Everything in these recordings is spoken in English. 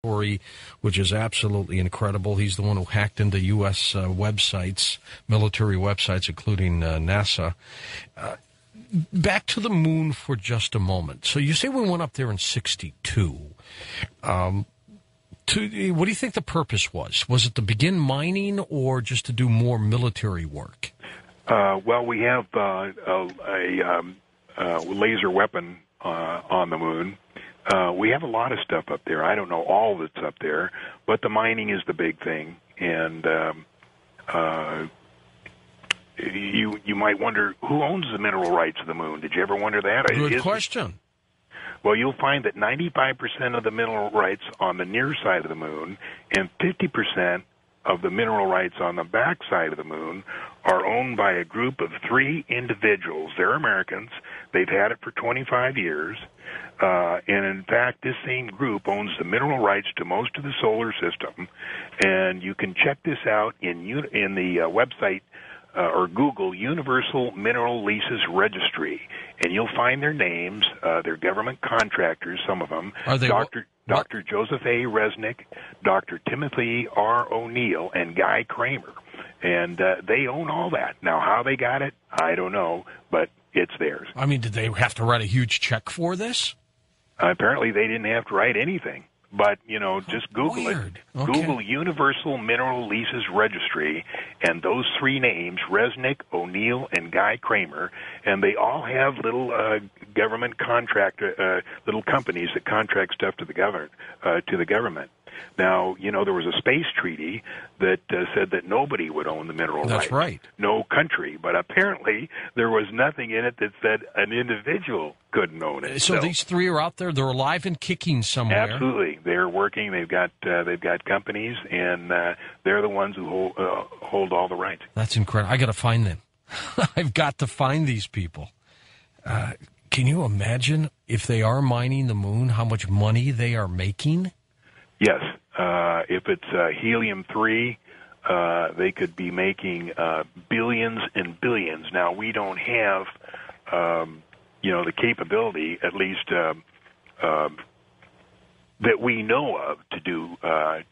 laboratory, which is absolutely incredible. He's the one who hacked into U.S. websites, military websites, including NASA. Back to the moon for just a moment. So you say we went up there in 1962. What do you think the purpose was? Was it to begin mining or just to do more military work? Well, we have a laser weapon on the moon. We have a lot of stuff up there. I don't know all that's up there, but the mining is the big thing. And you might wonder, who owns the mineral rights of the moon? Did you ever wonder that? Good question. Well, you'll find that 95% of the mineral rights on the near side of the moon and 50% of the mineral rights on the back side of the moon are owned by a group of 3 individuals. They're Americans. They've had it for 25 years. And in fact, this same group owns the mineral rights to most of the solar system. And you can check this out in the website or Google Universal Mineral Leases Registry, and you'll find their names. They're government contractors, some of them. Are they Dr. Joseph A. Resnick, Dr. Timothy R. O'Neill, and Guy Kramer. And they own all that. Now, how they got it, I don't know, but it's theirs. I mean, did they have to write a huge check for this? Apparently, they didn't have to write anything. But, just Google Weird. it. Okay. Google Universal Mineral Leases Registry, and those 3 names, Resnick, O'Neill, and Guy Kramer, and they all have little government contract, little companies that contract stuff to the government. Now, there was a space treaty that said that nobody would own the mineral rights. That's right. No country. But apparently there was nothing in it that said an individual couldn't own it. So these 3 are out there. They're alive and kicking somewhere. Absolutely. They're working. They've got companies, and they're the ones who hold all the rights. That's incredible. I got to find them. I've got to find these people. Can you imagine if they are mining the moon, how much money they are making? Yes. If it's helium-3, they could be making billions and billions. Now, we don't have, the capability, at least that we know of, to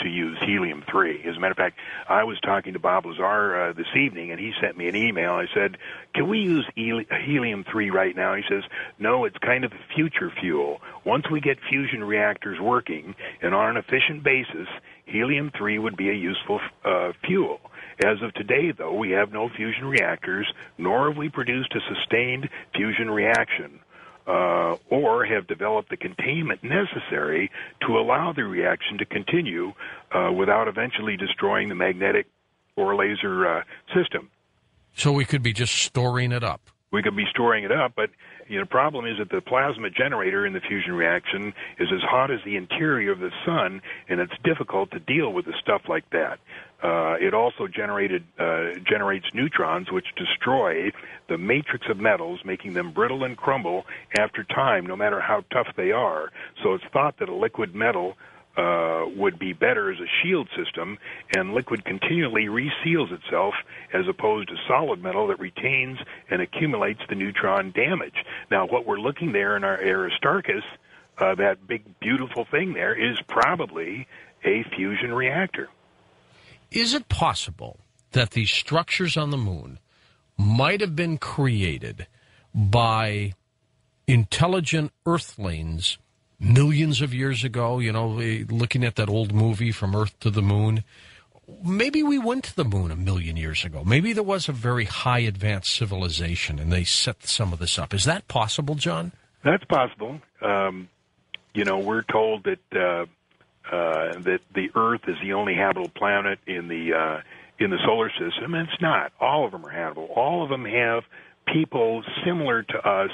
use helium-3. As a matter of fact, I was talking to Bob Lazar this evening, and he sent me an email. I said, can we use helium-3 right now? He says, no, it's kind of the future fuel. Once we get fusion reactors working, and on an efficient basis, helium-3 would be a useful fuel. As of today, though, we have no fusion reactors, nor have we produced a sustained fusion reaction. Or have developed the containment necessary to allow the reaction to continue without eventually destroying the magnetic or laser system. So we could be just storing it up. We could be storing it up, but the problem is that the plasma generator in the fusion reaction is as hot as the interior of the sun, and it's difficult to deal with stuff like that. It also generates neutrons, which destroy the matrix of metals, making them brittle and crumble after time, no matter how tough they are. So it's thought that a liquid metal would be better as a shield system, and liquid continually reseals itself as opposed to solid metal that retains and accumulates the neutron damage. Now, what we're looking there in our Aristarchus, that big, beautiful thing there, is probably a fusion reactor. Is it possible that these structures on the moon might have been created by intelligent Earthlings millions of years ago, looking at that old movie From Earth to the Moon? Maybe we went to the moon 1,000,000 years ago. Maybe there was a very high advanced civilization and they set some of this up. Is that possible, John? That's possible. We're told that that the Earth is the only habitable planet in the solar system, and it's not. All of them are habitable. All of them have people similar to us: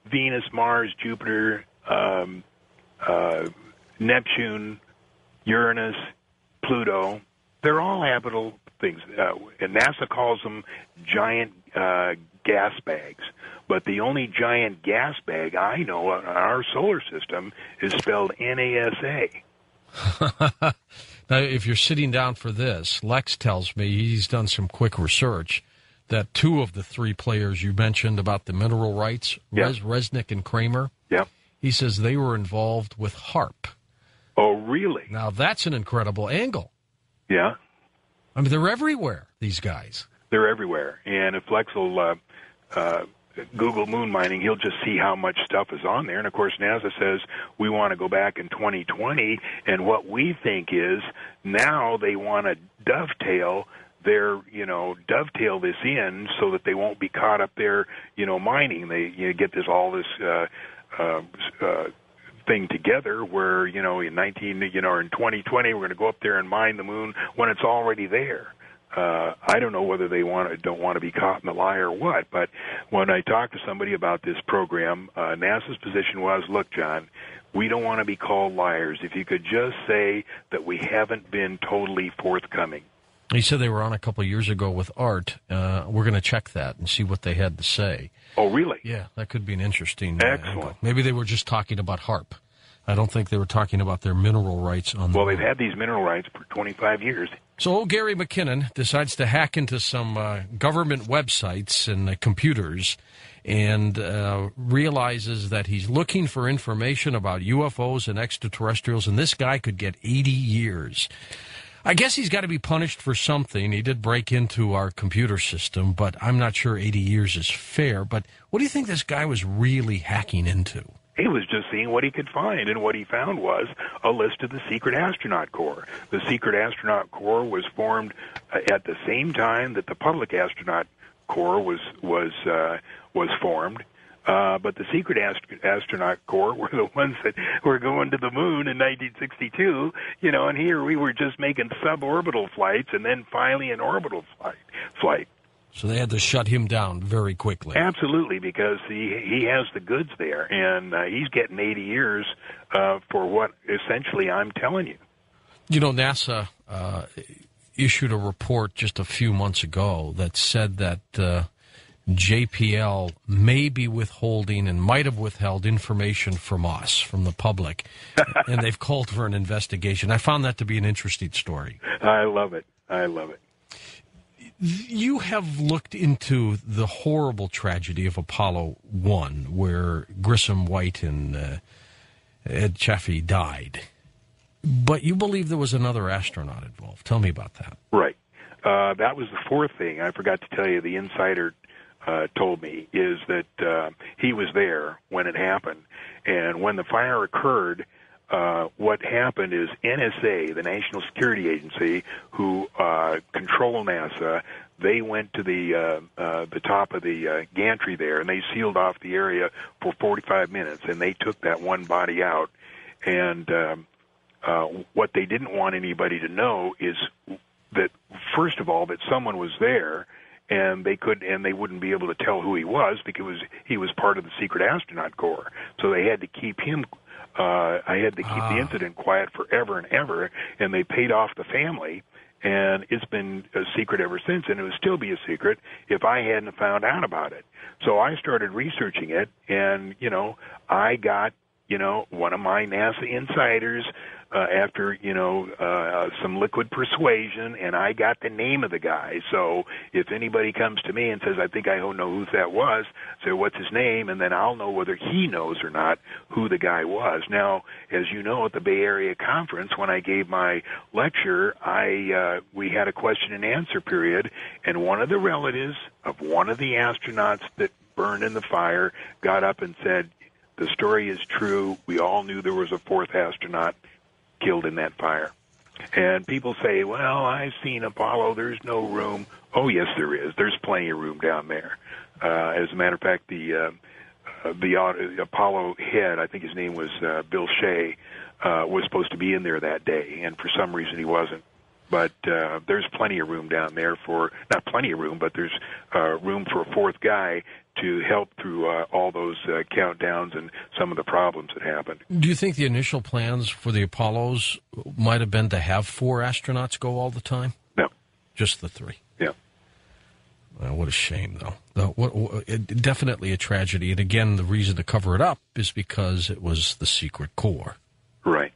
Venus, Mars, Jupiter, Neptune, Uranus, Pluto. They're all habitable things, and NASA calls them giant gas bags. But the only giant gas bag I know in our solar system is spelled NASA. Now, if you're sitting down for this, Lex tells me he's done some quick research that 2 of the 3 players you mentioned about the mineral rights, Resnick and Kramer, yeah, he says they were involved with HAARP. Oh, really? Now, that's an incredible angle. Yeah. I mean, they're everywhere, these guys. They're everywhere. And if Flex will Google moon mining, he'll just see how much stuff is on there. And, of course, NASA says we want to go back in 2020, and what we think is now they want to dovetail this in so that they won't be caught up there, mining. They get all this thing together where, in 2020 we're going to go up there and mine the moon when it's already there. I don't know whether they don't want to be caught in the lie or what, but when I talked to somebody about this program, NASA's position was, look, John, we don't want to be called liars. If you could just say that we haven't been totally forthcoming. He said they were on a couple of years ago with Art. We're going to check that and see what they had to say. Oh, really? Yeah, that could be an interesting Excellent. Angle. Maybe they were just talking about HAARP. I don't think they were talking about their mineral rights on the Well, they've had these mineral rights for 25 years. So old Gary McKinnon decides to hack into some government websites and computers and realizes that he's looking for information about UFOs and extraterrestrials, and this guy could get 80 years. I guess he's got to be punished for something. He did break into our computer system, but I'm not sure 80 years is fair. But what do you think this guy was really hacking into? He was just seeing what he could find, and what he found was a list of the Secret Astronaut Corps. The Secret Astronaut Corps was formed at the same time that the Public Astronaut Corps was formed. But the Secret Astronaut Corps were the ones that were going to the moon in 1962, and here we were just making suborbital flights and then finally an orbital flight. So they had to shut him down very quickly. Absolutely, because he has the goods there, and he's getting 80 years for what essentially I'm telling you. NASA issued a report just a few months ago that said that JPL may be withholding and might have withheld information from us, from the public, and they've called for an investigation. I found that to be an interesting story. I love it. You have looked into the horrible tragedy of Apollo 1, where Grissom, White, and Ed Chaffee died. But you believe there was another astronaut involved. Tell me about that. Right. That was the fourth thing. I forgot to tell you, the insider told me, is that he was there when it happened. And when the fire occurred, what happened is NSA, the National Security Agency, who control NASA, they went to the top of the gantry there, and they sealed off the area for 45 minutes, and they took that one body out. And what they didn't want anybody to know is that, first of all, that someone was there, and they wouldn't be able to tell who he was because he was part of the Secret Astronaut Corps. So they had to keep him. I had to keep the incident quiet forever and ever, and they paid off the family, and it's been a secret ever since, and it would still be a secret if I hadn't found out about it. So I started researching it, and, I got, one of my NASA insiders after, some liquid persuasion, and I got the name of the guy. So if anybody comes to me and says, I think I don't know who that was, say, what's his name? And then I'll know whether he knows or not who the guy was. Now, as you know, at the Bay Area Conference, when I gave my lecture, we had a question and answer period, and one of the relatives of one of the astronauts that burned in the fire got up and said, the story is true. We all knew there was a fourth astronaut killed in that fire. And people say, well, I've seen Apollo, there's no room. Oh, yes, there is. There's plenty of room down there. As a matter of fact, the Apollo head, I think his name was Bill Shea, was supposed to be in there that day, and for some reason he wasn't. But there's plenty of room down there not plenty of room, but there's room for a fourth guy to help through all those countdowns and some of the problems that happened. Do you think the initial plans for the Apollos might have been to have 4 astronauts go all the time? No. Just the 3? Yeah. Well, what a shame, though. Definitely a tragedy. And again, the reason to cover it up is because it was the secret Corps. Right.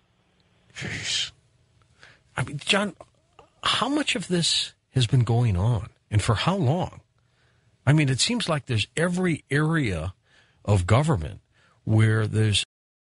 Jeez. I mean, John, how much of this has been going on, and for how long? I mean, it seems like there's every area of government where there's